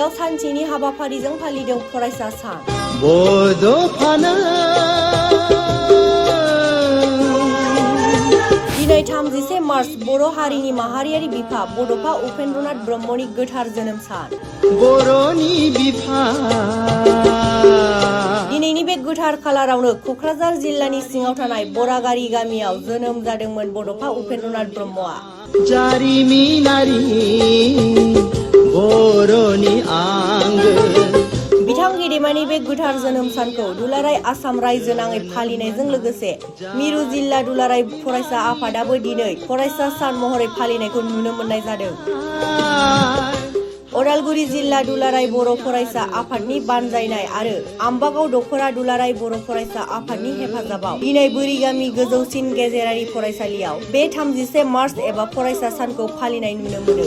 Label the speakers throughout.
Speaker 1: फरायसालियाव सानसेनि हाबाफारिजों फालिदों फरायसा सान। दिनै 31 मार्च बर' हारिनि माहारियारि बिफा बड'फा उपेन्द्रनाथ ब्रह्मनि गोथार जोनोम सान। दिनैनि बे गोथार खालारावनो क'क्राझार जिल्लानि सिङाव थानाय बरागारि गामियाव जोनोम जादोंमोन बड'फा उपेन्द्रनाथ ब्रह्मआ। बिथां गेदेमानि बे गोथार जोनोम सानखौ दुलाराय आसाम रायजो नाङै फालिनायजों लोगोसे मिरु जिल्ला दुलाराय फरायसा आफादाबो दिनै फरायसा सान महरै फालिनायखौ नुनो मोननाय जादों। उदालगुरि जिल्ला दुलाराय बर' फरायसा आफादनि बानजायनाय आरो आम्बागाव दख'रा दुलाराय बर' फरायसा आफादनि हेफाजाबाव दिनै बोरिगामि गोजौसिन गेजेरारि फरायसालियाव बे 31 मार्च एबा फरायसा सानखौ फालिनाय नुनो मोनो।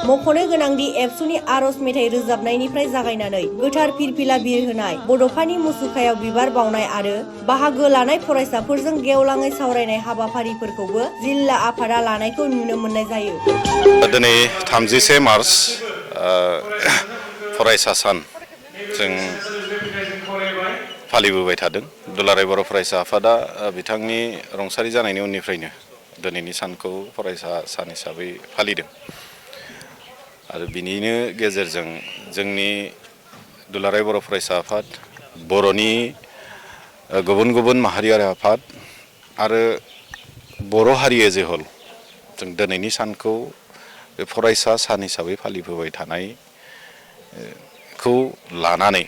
Speaker 1: मख'नो गोनांदि एबसुनि आर'ज मेथाइ रोजाबनायनिफ्राय जागायनानै गोथार फिरफिला बिरहोनाय, बड'फानि मुसुखायाव बिबार बावनाय आरो बाहागो लानाय फरायसाफोरजों गेवलाङै सावरायनाय हाबाफारिफोरखौबो जिल्ला आफादा लानायखौ नुनो मोननाय जायो।
Speaker 2: दिनै 31 मार्च फरायसा सान जों फालिबोबाय थादों। दुलाराय बर' फरायसा आफादा बिथांनि रुंसारि जानायनि उननिफ्रायनो दिनैनि सानखौ फरायसा सान हिसाबै फालिदों आरो बिनिनो गेजेरजों जोंनि दुलाराय बर' फरायसा आफाद, बर'नि गुबुन गुबुन माहारियारि आफाद आरो बर' हारि एज ए हल जों दिनैनि सानखौ बे फरायसा सान हिसाबै फालिबोबाय थानायखौ लानानै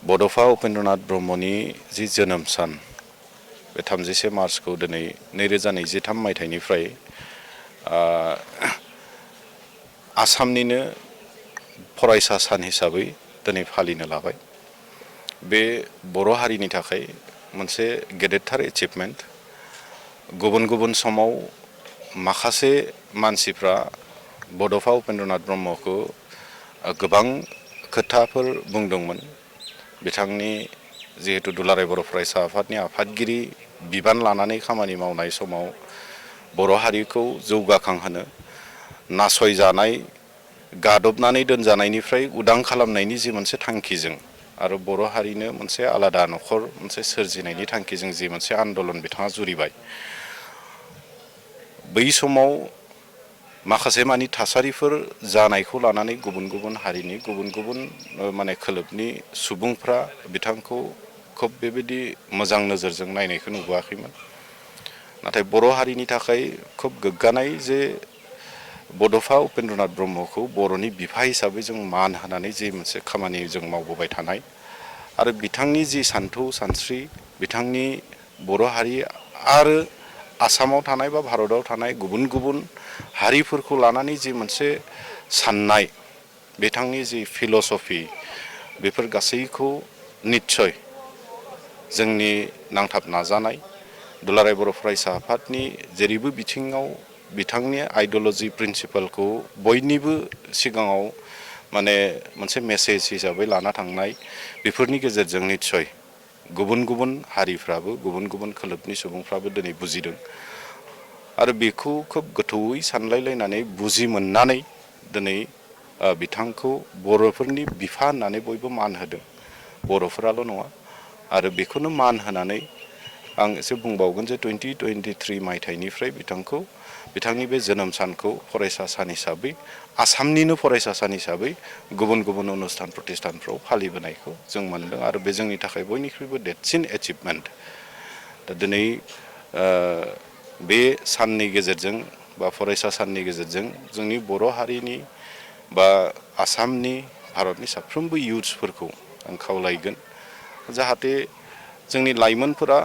Speaker 2: बड'फा उपेन्द्रनाथ ब्रह्मनि जि जोनोम सान बे 31 मार्चखौ दिनै 2023 मायथाइनिफ्राय आसामनिनो फरायसा सान हिसाबै दिनै फालिनो लाबाय। बे बर' हारिनि थाखाय मोनसे गेदेरथार एचिभमेन्ट। गुबुन गुबुन समाव माखासे मानसिफ्रा बड'फा उपेन्द्रनाथ ब्रह्मखौ गोबां खोथाफोर बुंदोंमोन। बिथांनि जिहेतु दुलाराय बर' फरायसा आफादनि आफादगिरि बिबान लानानै खामानि मावनाय समाव बर' हारिखौ जौगाखांहोनो, नासयजानाय, गादबनानै दोनजानायनिफ्राय उदां खालामनायनि जि मोनसे थांखिजों आरो बर' हारिनो मोनसे आलादा न'खर मोनसे सोरजिनायनि थांखिजों जि मोनसे आन्दलन बिथाङा जुरिबाय, बै समाव माखासे मानि थासारिफोर जानायखौ लानानै गुबुन गुबुन हारिनि गुबुन गुबुन खोलोबनि सुबुंफ्रा बिथांखौ खोब बेबायदि मोजां नोजोरजों नायनायखौ नुबोआखैमोन। नाथाय बर' हारिनि थाखाय खोब गोग्गानाय जे बड'फा उपेन्द्रनाथ ब्रह्मखौ बर'नि बिफा हिसाबै जों मान होनानै जि मोनसे खामानि जों मावबोबाय थानाय आरो बिथांनि जि सान्थौ सानस्रि, बिथांनि बर' हारि आरो आसामाव थानाय बा भारताव थानाय गुबुन गुबुन हारिफोरखौ लानानै जि मोनसे साननाय, बिथांनि जि फिल'सफि, बेफोर गासैखौ निस्सय जोंनि नांथाब नाजानाय दुलाराय बर' फरायसा आफादनि जेरैबो बिथिङाव बिथांनि आइडिय'लजि प्रिन्सिपालखौ बयनिबो सिगाङाव मोनसे मेसेज हिसाबै लाना थांनाय, बेफोरनि गेजेरजों निस्सय गुबुन गुबुन हारिफ्राबो गुबुन गुबुन खोलोबनि सुबुंफ्राबो दिनै बुजिदों आरो बेखौ खोब गोथौयै सानलायलायनानै बुजि मोननानै दिनै बिथांखौ बर'फोरनि बिफा होननानै बयबो मान होदों। बर'फोराल' नङा आरो बेखौनो मान होनानै आं एसे बुंबावगोन जे 2023 मायथाइनिफ्राय बिथांनि बे जोनोम सानखौ फरायसा सान हिसाबै, आसामनिनो फरायसा सान हिसाबै गुबुन गुबुन अनुस्थान प्रतिष्ठानफ्राव फालिबोनायखौ जों मोनदों आरो बे जोंनि थाखाय बयनिख्रुइबो देरसिन एचिभमेन्ट। दा दिनै बे साननि गेजेरजों बा फरायसा साननि गेजेरजों जोंनि बर' हारिनि बा आसामनि, भारतनि साफ्रोमबो इयुथ्सफोरखौ आं खावलायगोन जाहाथे जोंनि लाइमोनफोरा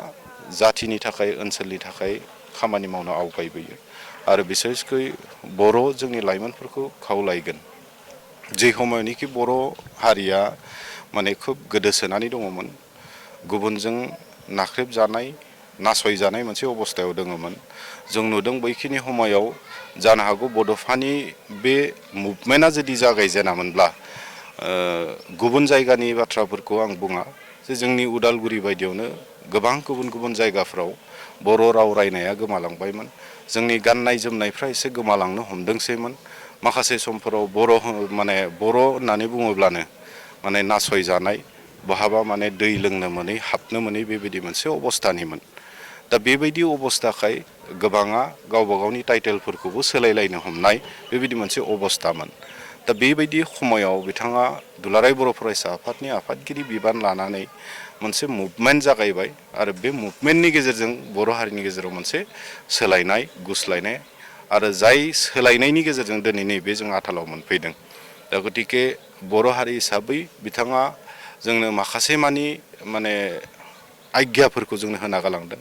Speaker 2: जाथिनि थाखाय, ओनसोलनि थाखाय खामानि मावनो आवगायबोयो आरो बिसेसकै जोंनि लाइमोनफोरखौ खावलायगोन जे समावनोखि बर' हारिया खोब गोदोसोनानै दङमोन, गुबुनजों नाख्रेबजानाय, नासयजानाय मोनसे अबस्थायाव दङमोन। जों नुदों बैखिनि समायाव जानो हागौ बड'फानि बे मुभमेन्टआ जुदि जागायजेनामोनब्ला गुबुन जायगानि बाथ्राफोरखौ आं बुङा जे जोंनि उदालगुरि बायदियावनो गोबां गुबुन गुबुन जायगाफ्राव बर' राव रायनाया गोमालांबायमोन। जोंनि गाननाय जोमनायफ्रा एसे गोमालांनो हमदोंसैमोन। माखासे समफोराव बर' होननानै बुङोब्लानो माने नासयजानाय बहाबा माने दै लोंनो मोनै हाबनो मोनै बेबायदि मोनसे अबस्थानिमोन। दा बेबायदि अबस्थाखाय गोबाङा गावबा गावनि टाइटेलफोरखौबो सोलायलायनो हमनाय बेबायदि मोनसे अबस्थामोन। दा बेबायदि समायाव बिथाङा दुलाराय बर' फरायसा आफादनि आफादगिरि बिबान लानानै मोनसे मुभमेन्ट जागायबाय आरो बे मुभमेन्टनि गेजेरजों बर' हारिनि गेजेराव मोनसे सोलायनाय गुस्लायनाय आरो जाय सोलायनायनि गेजेरजों दिनै नैबे जों आथालाव मोनफैदों। दा गतिके बर' हारि हिसाबै बिथाङा जोंनो माखासे माने आज्ञाफोरखौ जोंनो होना गालांदों,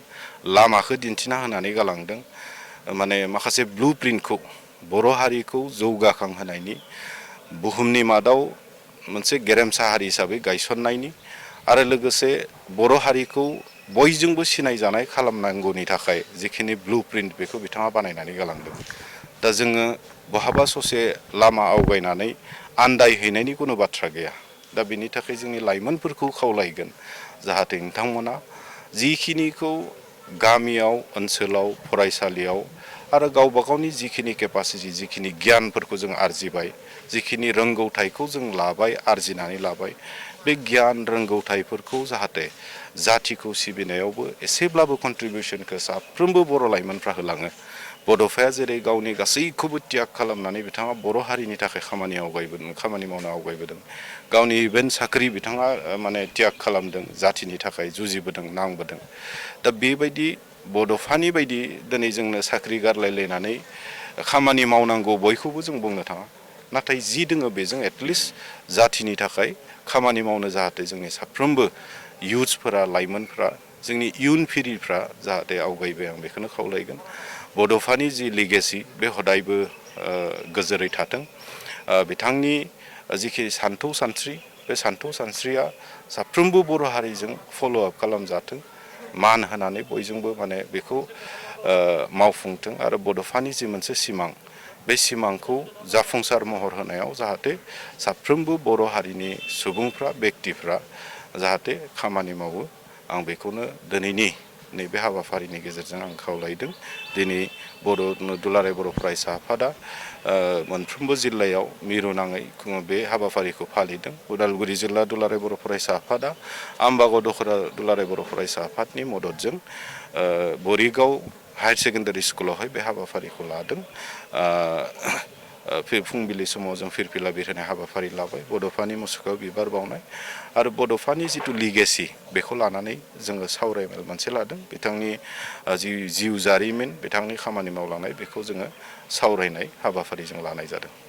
Speaker 2: लामाखौ दिन्थिना होनानै गालांदों, माने माखासे ब्लु प्रिन्टखौ बर' हारिखौ जौगाखांहोनायनि बुहुमनि मादाव मोनसे गेरेमसा हारि हिसाबै गायसननायनि आरो लोगोसे बर' हारिखौ बयजोंबो सिनायजानाय खालामनांगौनि थाखाय जिखिनि ब्लु प्रिन्ट बेखौ बिथाङा बानायनानै गालांदों। दा जोङो बहाबा ससे लामा आवगायनानै आन्दायहैनायनि कुनु बाथ्रा गैया। दा बेनि थाखाय जोंनि लाइमोनफोरखौ खावलायगोन जाहाथे नोंथांमोना जिखिनिखौ गामियाव ओनसोलाव फरायसालियाव आरो गावबा गावनि जिखिनि केपासिटि जिखिनि गियानफोरखौ जों आरजिबाय, जिखिनि रोंगौथायखौ जों लाबाय आरजिनानै लाबाय, बे गियान रोंगौथायफोरखौ जाहाथे जाथिखौ सिबिनायावबो एसेब्लाबो कन्ट्रिबिउसनखौ साफ्रोमबो बर' लाइमोनफ्रा होलाङो। बड'फाया जेरै गावनि गासैखौबो त्याग खालामनानै बिथाङा बर' हारिनि थाखाय खामानि मावनो आवगायबोदों। गावनि इभेन साख्रि बिथाङा माने त्याग खालामदों, जाथिनि थाखाय जुजिबोदों, नांबोदों। दा बेबायदि बड'फानि बायदि दिनै जोंनो साख्रि गारलायलायनानै खामानि मावनांगौ बयखौबो जों बुंनो थाङा। नाथाय जि दोङो बेजों एटलिस्ट जाथिनि थाखाय खामानि मावनो जाहाथे जोंनि साफ्रोमबो इयुथ्सफोरा लाइमोनफ्रा जोंनि इयुन फिरिफ्रा जाहाथे आवगायबाय आं बेखौनो खावलायगोन। बड'फानि जि लिगेसि बे हदायबो गोजोरै थाथों। बिथांनि जिखिनि सान्थौ सानस्रि बे सान्थौ सानस्रिया साफ्रोमबो बर' हारिजों फल'आप खालामजाथों, मान होनानै बयजोंबो माने बेखौ मावफुंथों आरो बड'फानि जि मोनसे सिमां बे सिमांखौ जाफुंसार महर होनायाव जाहाथे साफ्रोमबो बर' हारिनि सुबुंफ्रा बेक्तिफ्रा जाहाथे खामानि मावो। आं बेखौनो दिनैनि नैबे हाबाफारिनि गेजेरजों आं खावलायदों। दिनै दुलाराय बर' फरायसा आफादा मोनफ्रोमबो जिल्लायाव मिरु नाङै बे हाबाफारिखौ फालिदों। उदालगुरि जिल्ला दुलाराय बर' फरायसा आफादा आम्बागाव दख'रा दुलाराय बर' फरायसा आफादनि मददजों बरिगाव हायार सेकेन्डारि स्कुलावहाय बे हाबाफारिखौ लादों। फुंबिलि समाव जों फिरफिला बिरहोनाय हाबाफारि लाबाय, बड'फानि मुसुखायाव बिबार बावनाय आरो बड'फानि जिथु लिगेसि बेखौ लानानै जोङो सावरायमेल मोनसे लादों। बिथांनि जि जिउ जारिमिन, बिथांनि खामानि मावलांनाय बेखौ जोङो सावरायनाय हाबाफारि जों लानाय जादों।